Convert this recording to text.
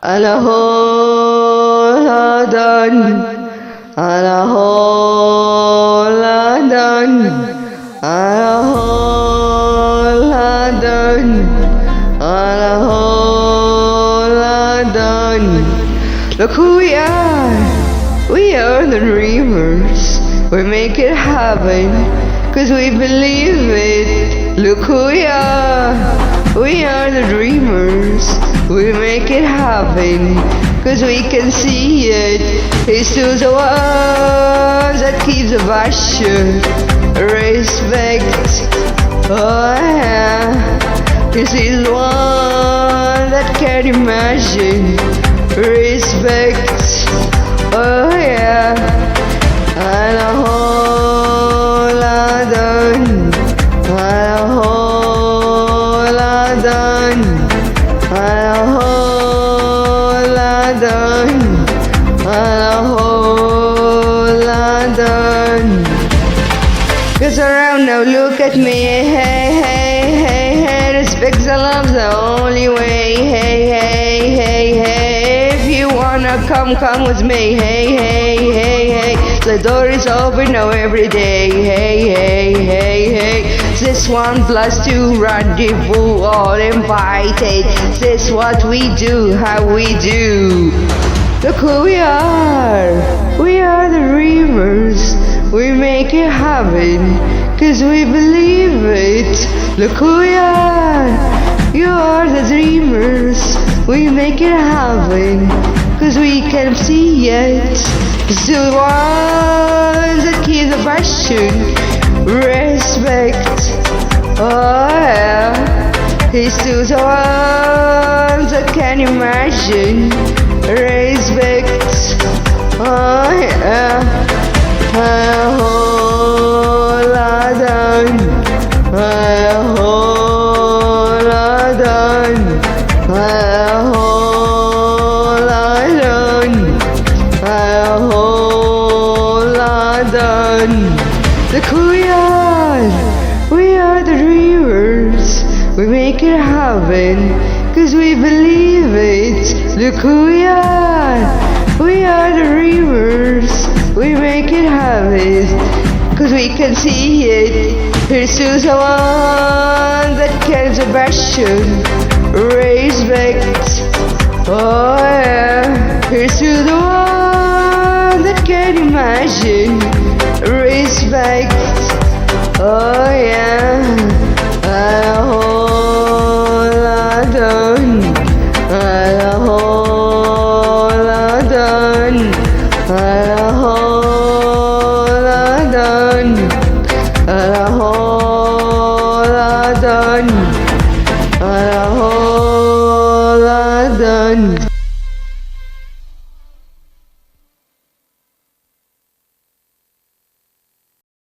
and a whole lot done, and a whole lot done, and a whole lot done, and a whole lot done. Look who we are the dreamers. We make it happen, 'cause we believe it. Look who we are the dreamers. We make it happen, 'cause we can see it. It's to the ones that keep the passion, respect. Oh yeah, this is the one that can imagine, respect. Oh yeah, and a whole lot done, and a whole lot done, and a whole lot done, and a whole lot done. 'Cause around now, look at me, hey, hey, hey, hey, respect and love's the only way, hey, hey, hey, hey. If you wanna come with me, hey, hey, hey, hey. The door is open now every day, hey, hey, hey, hey. This 1+2 rendezvous, all invited. This what we do, how we do. Look who we are the dreamers. We make it happen, 'cause we believe it. Look who we are, you are the dreamers. We make it happen, 'cause we can see it. It's the ones that keep the passion, respect. Oh yeah, it's to the ones that can imagine, respect. Oh yeah, a whole lot done, a whole lot done, a whole lot done, a whole lot done. Look who we are the dreamers. We make it happen, 'cause we believe it. Look who we are the dreamers. We make it happen, 'cause we can see it. Here's to the one that carries a passion, respect. Oh yeah, here's to the one that can imagine, respect. Oh yeah, a whole lot done, a whole lot done, a whole lot done, a whole lot done, a whole